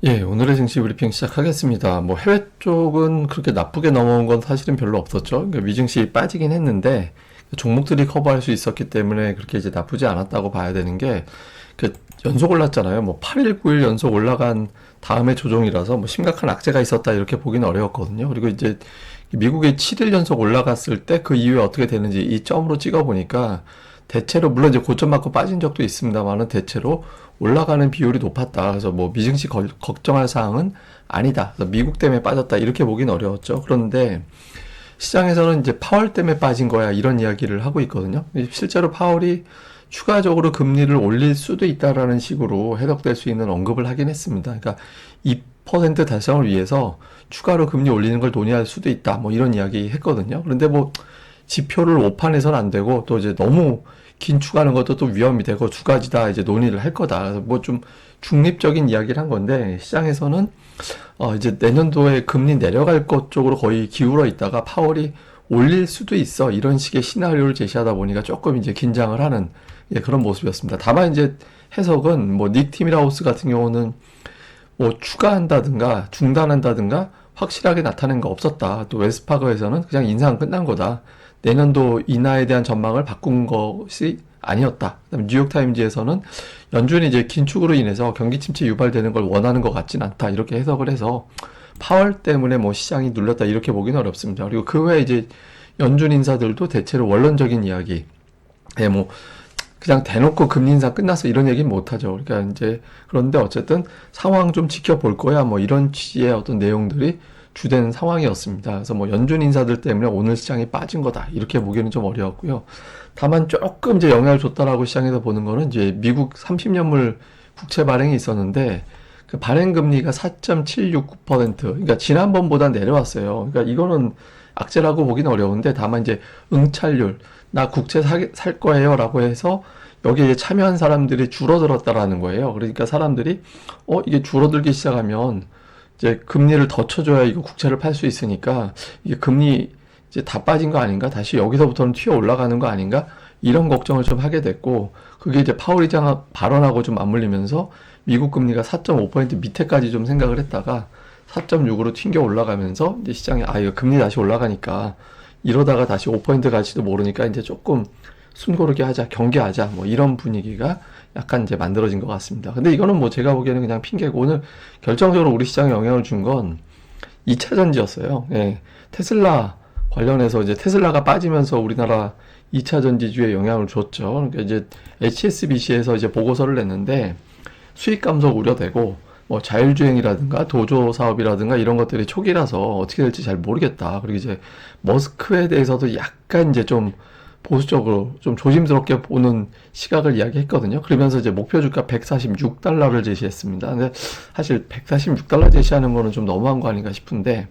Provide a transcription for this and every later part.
예, 오늘의 증시 브리핑 시작하겠습니다. 뭐 해외 쪽은 그렇게 나쁘게 넘어온 건 사실은 별로 없었죠. 그러니까 미증시 빠지긴 했는데 종목들이 커버할 수 있었기 때문에 그렇게 이제 나쁘지 않았다고 봐야 되는 게 그 연속 올랐잖아요. 뭐 8일, 9일 연속 올라간 다음에 조정이라서 뭐 심각한 악재가 있었다 이렇게 보기는 어려웠거든요. 그리고 이제 미국이 7일 연속 올라갔을 때 그 이후에 어떻게 되는지 이 점으로 찍어 보니까 대체로 물론 이제 고점 맞고 빠진 적도 있습니다만은 대체로 올라가는 비율이 높았다. 그래서 뭐 미증시 걱정할 사항은 아니다. 그래서 미국 때문에 빠졌다 이렇게 보긴 어려웠죠. 그런데 시장에서는 이제 파월 때문에 빠진 거야 이런 이야기를 하고 있거든요. 실제로 파월이 추가적으로 금리를 올릴 수도 있다라는 식으로 해석될 수 있는 언급을 하긴 했습니다. 그러니까 2% 달성을 위해서 추가로 금리 올리는 걸 논의할 수도 있다. 뭐 이런 이야기 했거든요. 그런데 뭐 지표를 오판해서는 안 되고 또 이제 너무 긴축하는 것도 또 위험이 되고 두 가지 다 이제 논의를 할 거다. 그래서 뭐 좀 중립적인 이야기를 한 건데 시장에서는 이제 내년도에 금리 내려갈 것 쪽으로 거의 기울어 있다가 파월이 올릴 수도 있어 이런 식의 시나리오를 제시하다 보니까 조금 이제 긴장을 하는 예, 그런 모습이었습니다. 다만 이제 해석은 뭐 닉 티미라우스 같은 경우는 뭐 추가한다든가 중단한다든가 확실하게 나타낸 거 없었다. 또 웰스파거에서는 그냥 인상 끝난 거다. 내년도 인하에 대한 전망을 바꾼 것이 아니었다. 그다음에 뉴욕타임즈에서는 연준이 이제 긴축으로 인해서 경기 침체 유발되는 걸 원하는 것 같진 않다. 이렇게 해석을 해서 파월 때문에 뭐 시장이 눌렸다. 이렇게 보기는 어렵습니다. 그리고 그 외에 이제 연준 인사들도 대체로 원론적인 이야기, 예, 뭐 그냥 대놓고 금리 인상 끝났어 이런 얘기는 못하죠. 그러니까 이제 그런데 어쨌든 상황 좀 지켜볼 거야 뭐 이런 취지의 어떤 내용들이 주된 상황이었습니다. 그래서 뭐 연준 인사들 때문에 오늘 시장이 빠진 거다 이렇게 보기는 좀 어려웠고요. 다만 조금 이제 영향을 줬다라고 시장에서 보는 거는 이제 미국 30년물 국채 발행이 있었는데 그 발행 금리가 4.769%, 그러니까 지난번보다 내려왔어요. 그러니까 이거는 악재라고 보기는 어려운데 다만 이제 응찰률 나 국채 살 거예요라고 해서 여기에 이제 참여한 사람들이 줄어들었다라는 거예요. 그러니까 사람들이 이게 줄어들기 시작하면 이제 금리를 더 쳐줘야 이거 국채를 팔 수 있으니까 이게 금리 이제 다 빠진 거 아닌가? 다시 여기서부터는 튀어 올라가는 거 아닌가? 이런 걱정을 좀 하게 됐고 그게 이제 파월 의장 발언하고 좀 맞물리면서 미국 금리가 4.5% 밑에까지 좀 생각을 했다가 4.6으로 튕겨 올라가면서 이제 시장에 이거 금리 다시 올라가니까 이러다가 다시 5% 갈지도 모르니까 이제 조금 숨고르게 하자, 경계하자 뭐 이런 분위기가 약간 이제 만들어진 것 같습니다. 근데 이거는 뭐 제가 보기에는 그냥 핑계고 오늘 결정적으로 우리 시장에 영향을 준 건 2차 전지였어요. 예, 테슬라 관련해서 이제 테슬라가 빠지면서 우리나라 2차 전지주에 영향을 줬죠. 그러니까 이제 HSBC에서 이제 보고서를 냈는데 수익 감소 우려되고 뭐 자율주행이라든가 도조 사업이라든가 이런 것들이 초기라서 어떻게 될지 잘 모르겠다. 그리고 이제 머스크에 대해서도 약간 이제 좀 보수적으로 좀 조심스럽게 보는 시각을 이야기했거든요. 그러면서 이제 목표 주가 146달러를 제시했습니다. 근데 사실 146달러 제시하는 거는 좀 너무한 거 아닌가 싶은데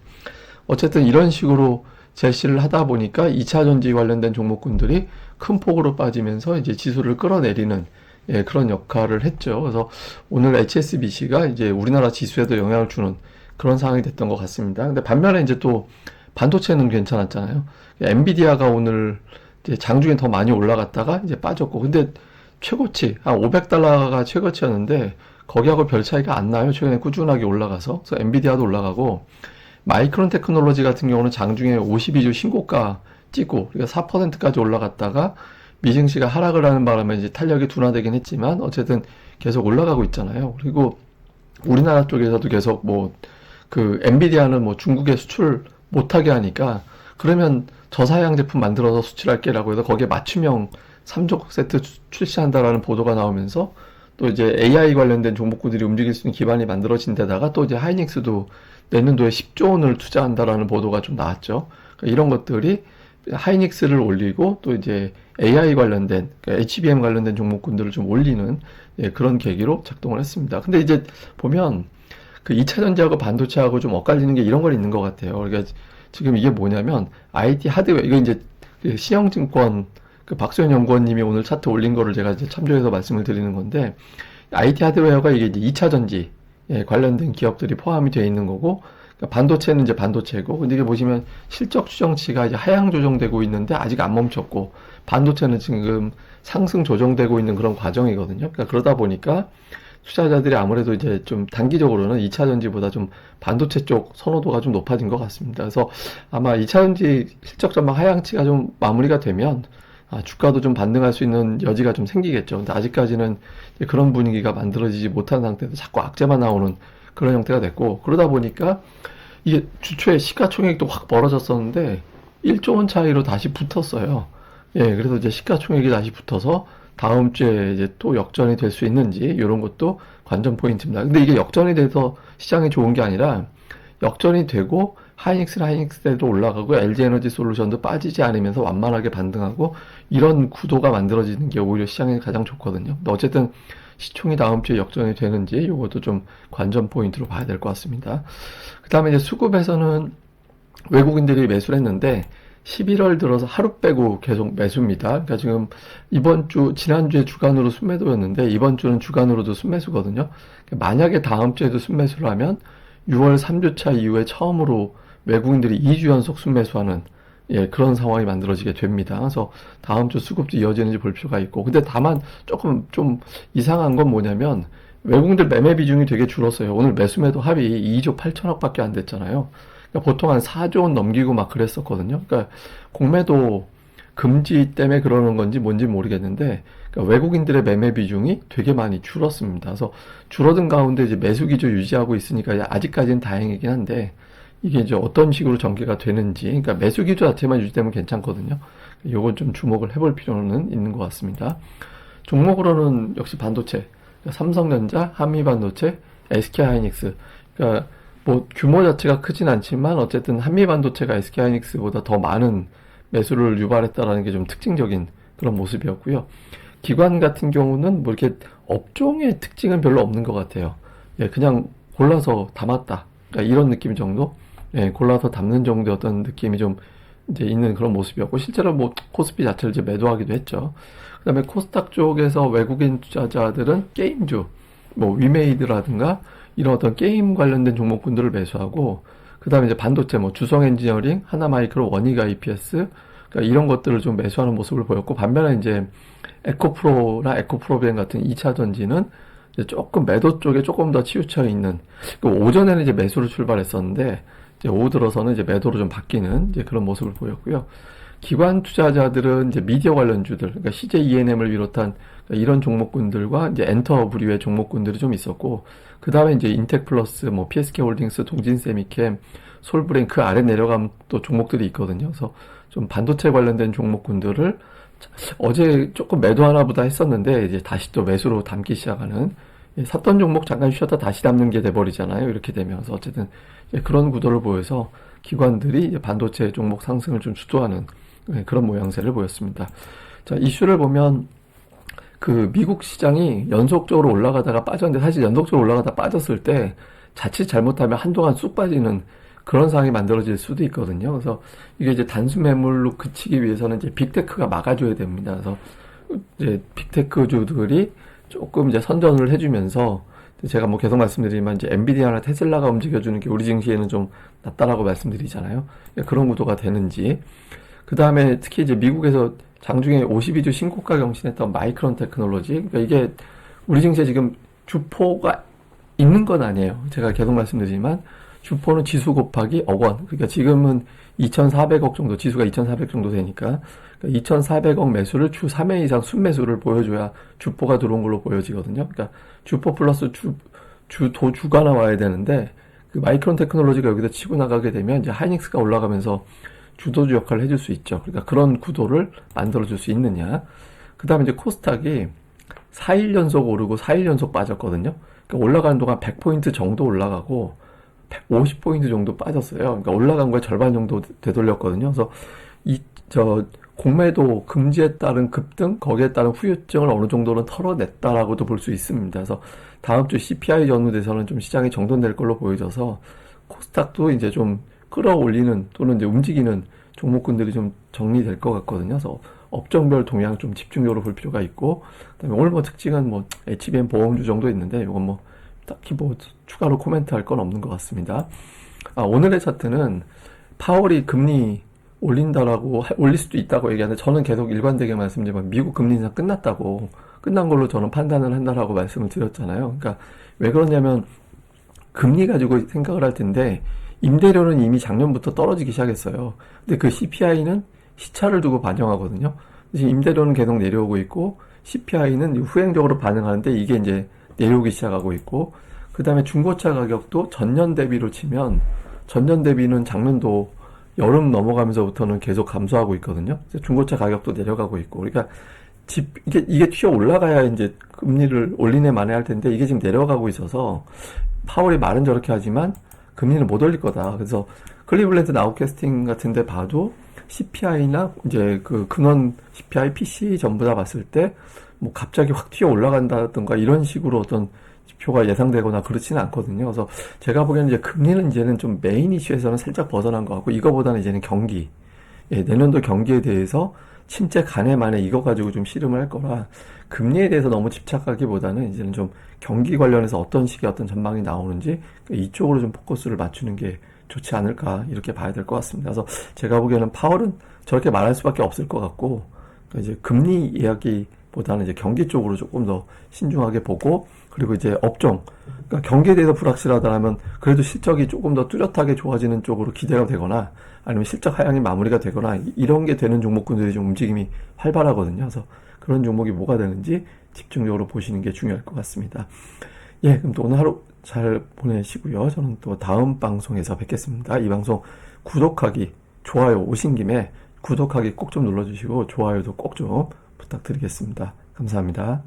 어쨌든 이런 식으로 제시를 하다 보니까 2차 전지 관련된 종목군들이 큰 폭으로 빠지면서 이제 지수를 끌어내리는 예, 그런 역할을 했죠. 그래서 오늘 HSBC가 이제 우리나라 지수에도 영향을 주는 그런 상황이 됐던 것 같습니다. 근데 반면에 이제 또 반도체는 괜찮았잖아요. 엔비디아가 오늘 이제 장중에 더 많이 올라갔다가 이제 빠졌고, 근데 최고치, 한 500달러가 최고치였는데, 거기하고 별 차이가 안 나요. 최근에 꾸준하게 올라가서. 그래서 엔비디아도 올라가고, 마이크론 테크놀로지 같은 경우는 장중에 52주 신고가 찍고, 그러니까 4%까지 올라갔다가, 미증시가 하락을 하는 바람에 이제 탄력이 둔화되긴 했지만, 어쨌든 계속 올라가고 있잖아요. 그리고 우리나라 쪽에서도 계속 뭐, 그, 엔비디아는 뭐 중국에 수출 못하게 하니까, 그러면 저사양 제품 만들어서 수출할게라고 해서 거기에 맞춤형 3족 세트 출시한다라는 보도가 나오면서 또 이제 AI 관련된 종목군들이 움직일 수 있는 기반이 만들어진 데다가 또 이제 하이닉스도 내년도에 10조 원을 투자한다라는 보도가 좀 나왔죠. 그러니까 이런 것들이 하이닉스를 올리고 또 이제 AI 관련된 그러니까 HBM 관련된 종목군들을 좀 올리는 예, 그런 계기로 작동을 했습니다. 근데 이제 보면 그 2차 전지하고 반도체하고 좀 엇갈리는 게 이런 걸 있는 것 같아요. 그러니까 지금 이게 뭐냐면 IT 하드웨어 이거 이제 그 신영증권 그 박소연 연구원님이 오늘 차트 올린 거를 제가 이제 참조해서 말씀을 드리는 건데 IT 하드웨어가 이게 이제 2차 전지 예, 관련된 기업들이 포함이 되어 있는 거고 그러니까 반도체는 이제 반도체고 근데 이게 보시면 실적 추정치가 이제 하향 조정되고 있는데 아직 안 멈췄고 반도체는 지금 상승 조정되고 있는 그런 과정이거든요. 그러니까 그러다 보니까 투자자들이 아무래도 이제 좀 단기적으로는 2차 전지보다 좀 반도체 쪽 선호도가 좀 높아진 것 같습니다. 그래서 아마 2차 전지 실적 전망 하향치가 좀 마무리가 되면 주가도 좀 반등할 수 있는 여지가 좀 생기겠죠. 근데 아직까지는 이제 그런 분위기가 만들어지지 못한 상태에서 자꾸 악재만 나오는 그런 형태가 됐고, 그러다 보니까 이게 주초에 시가총액도 확 벌어졌었는데 1조 원 차이로 다시 붙었어요. 예, 그래서 이제 시가총액이 다시 붙어서 다음 주에 이제 또 역전이 될 수 있는지 이런 것도 관전 포인트입니다. 근데 이게 역전이 돼서 시장이 좋은 게 아니라 역전이 되고 하이닉스대도 올라가고 LG에너지 솔루션도 빠지지 않으면서 완만하게 반등하고 이런 구도가 만들어지는 게 오히려 시장에 가장 좋거든요. 근데 어쨌든 시총이 다음 주에 역전이 되는지 이것도 좀 관전 포인트로 봐야 될 것 같습니다. 그 다음에 이제 수급에서는 외국인들이 매수를 했는데 11월 들어서 하루 빼고 계속 매수입니다. 그러니까 지금 이번 주, 지난주에 주간으로 순매도였는데 이번 주는 주간으로도 순매수거든요. 만약에 다음 주에도 순매수를 하면 6월 3주차 이후에 처음으로 외국인들이 2주 연속 순매수하는 그런 상황이 만들어지게 됩니다. 그래서 다음 주 수급도 이어지는지 볼 필요가 있고, 근데 다만 조금 좀 이상한 건 뭐냐면 외국인들 매매 비중이 되게 줄었어요. 오늘 매수매도 합이 2조 8천억밖에 안 됐잖아요. 그러니까 보통 한 4조 원 넘기고 막 그랬었거든요. 그러니까 공매도 금지 때문에 그러는 건지 뭔지 모르겠는데, 그러니까 외국인들의 매매 비중이 되게 많이 줄었습니다. 그래서 줄어든 가운데 이제 매수 기조 유지하고 있으니까 아직까지는 다행이긴 한데, 이게 이제 어떤 식으로 전개가 되는지, 그러니까 매수 기조 자체만 유지되면 괜찮거든요. 요건 좀 주목을 해볼 필요는 있는 것 같습니다. 종목으로는 역시 반도체, 그러니까 삼성전자, 한미반도체, SK하이닉스, 그러니까 뭐 규모 자체가 크진 않지만 어쨌든 한미반도체가 SK하이닉스보다 더 많은 매수를 유발했다라는 게 좀 특징적인 그런 모습이었고요. 기관 같은 경우는 뭐 이렇게 업종의 특징은 별로 없는 것 같아요. 그냥 골라서 담았다. 그러니까 이런 느낌 정도? 골라서 담는 정도의 어떤 느낌이 좀 이제 있는 그런 모습이었고, 실제로 뭐 코스피 자체를 이제 매도하기도 했죠. 그 다음에 코스닥 쪽에서 외국인 투자자들은 게임주, 뭐 위메이드라든가 이런 어떤 게임 관련된 종목군들을 매수하고, 그 다음에 이제 반도체, 뭐 주성 엔지니어링, 하나마이크로, 원익 IPS, 그러니까 이런 것들을 좀 매수하는 모습을 보였고, 반면에 이제 에코프로나 에코프로비엔 같은 2차 전지는 이제 조금 매도 쪽에 조금 더 치우쳐 있는, 오전에는 이제 매수로 출발했었는데, 이제 오후 들어서는 이제 매도로 좀 바뀌는 이제 그런 모습을 보였고요. 기관 투자자들은 이제 미디어 관련주들, 그러니까 CJ ENM을 비롯한 이런 종목군들과 이제 엔터 부류의 종목군들이 좀 있었고, 그 다음에 이제 인텍플러스, 뭐 PSK 홀딩스, 동진세미캠, 솔브레인 그 아래 내려가면 또 종목들이 있거든요. 그래서 좀 반도체 관련된 종목군들을 어제 조금 매도 하나 보다 했었는데 이제 다시 또 매수로 담기 시작하는, 샀던 종목 잠깐 쉬었다 다시 담는 게 돼버리잖아요. 이렇게 되면서 어쨌든 그런 구도를 보여서 기관들이 이제 반도체 종목 상승을 좀 주도하는 그런 모양새를 보였습니다. 자, 이슈를 보면 그 미국 시장이 연속적으로 올라가다가 빠졌는데, 사실 연속적으로 올라가다 빠졌을 때 자칫 잘못하면 한동안 쑥 빠지는 그런 상황이 만들어질 수도 있거든요. 그래서 이게 이제 단순 매물로 그치기 위해서는 이제 빅테크가 막아줘야 됩니다. 그래서 이제 빅테크주들이 조금 이제 선전을 해주면서, 제가 뭐 계속 말씀드리지만 이제 엔비디아나 테슬라가 움직여주는 게 우리 증시에는 좀 낫다라고 말씀드리잖아요. 그런 구도가 되는지. 그 다음에 특히 이제 미국에서 장중에 52주 신고가 경신했던 마이크론 테크놀로지, 그러니까 이게 우리 증시에 지금 주포가 있는 건 아니에요. 제가 계속 말씀드리지만 주포는 지수 곱하기 억원, 그러니까 지금은 2,400억 정도, 지수가 2,400 정도 되니까 2,400억 매수를 주 3회 이상 순매수를 보여줘야 주포가 들어온 걸로 보여지거든요. 그러니까 주포 플러스 주가 나와야 되는데, 그 마이크론 테크놀로지가 여기서 치고 나가게 되면 이제 하이닉스가 올라가면서 주도주 역할을 해줄 수 있죠. 그러니까 그런 구도를 만들어줄 수 있느냐. 그 다음에 이제 코스닥이 4일 연속 오르고 4일 연속 빠졌거든요. 그러니까 올라가는 동안 100포인트 정도 올라가고 150포인트 정도 빠졌어요. 그러니까 올라간 거에 절반 정도 되돌렸거든요. 그래서 공매도 금지에 따른 급등, 거기에 따른 후유증을 어느 정도는 털어냈다라고도 볼 수 있습니다. 그래서 다음 주 CPI 전후돼서는 좀 시장이 정돈될 걸로 보여져서 코스닥도 이제 좀 끌어올리는 또는 이제 움직이는 종목군들이 좀 정리될 것 같거든요. 그래서 업종별 동향 좀 집중적으로 볼 필요가 있고, 그다음에 오늘 뭐 특징은 뭐 HBM 보험주 정도 있는데 이건 뭐 딱히 뭐 추가로 코멘트할 건 없는 것 같습니다. 오늘의 차트는 파월이 금리 올릴 수도 있다고 얘기하는데, 저는 계속 일관되게 말씀드리면 미국 금리 인상 끝났다고 끝난 걸로 저는 판단을 한다라고 말씀을 드렸잖아요. 그러니까 왜 그러냐면 금리 가지고 생각을 할 텐데 임대료는 이미 작년부터 떨어지기 시작했어요. 근데 그 CPI는 시차를 두고 반영하거든요. 그래서 임대료는 계속 내려오고 있고 CPI는 후행적으로 반응하는데 이게 이제 내려오기 시작하고 있고, 그 다음에 중고차 가격도 전년 대비로 치면 전년 대비는 작년도 여름 넘어가면서부터는 계속 감소하고 있거든요. 그래서 중고차 가격도 내려가고 있고, 그러니까 이게 튀어 올라가야 이제 금리를 올리네 마네 할 텐데 이게 지금 내려가고 있어서 파월이 말은 저렇게 하지만 금리는 못 올릴 거다. 그래서 클리블랜드 나우캐스팅 같은 데 봐도 CPI나 이제 그 근원 CPI, PC 전부 다 봤을 때 뭐 갑자기 확 튀어 올라간다든가 이런 식으로 어떤 지표가 예상되거나 그렇지는 않거든요. 그래서 제가 보기에는 이제 금리는 이제는 좀 메인 이슈에서는 살짝 벗어난 것 같고, 이거보다는 이제는 경기, 내년도 경기에 대해서 침체 가네 마네 이거 가지고 좀 씨름을 할 거라, 금리에 대해서 너무 집착하기보다는 이제는 좀 경기 관련해서 어떤 식의 어떤 전망이 나오는지 이쪽으로 좀 포커스를 맞추는 게 좋지 않을까 이렇게 봐야 될 것 같습니다. 그래서 제가 보기에는 파월은 저렇게 말할 수밖에 없을 것 같고, 그러니까 이제 금리 이야기보다는 이제 경기 쪽으로 조금 더 신중하게 보고, 그리고 이제 업종, 그러니까 경기에 대해서 불확실하다면 그래도 실적이 조금 더 뚜렷하게 좋아지는 쪽으로 기대가 되거나 아니면 실적 하향이 마무리가 되거나 이런 게 되는 종목군들이 좀 움직임이 활발하거든요. 그래서 그런 종목이 뭐가 되는지 집중적으로 보시는 게 중요할 것 같습니다. 예, 그럼 또 오늘 하루 잘 보내시고요. 저는 또 다음 방송에서 뵙겠습니다. 이 방송 구독하기, 좋아요 오신 김에 구독하기 꼭 좀 눌러주시고 좋아요도 꼭 좀 부탁드리겠습니다. 감사합니다.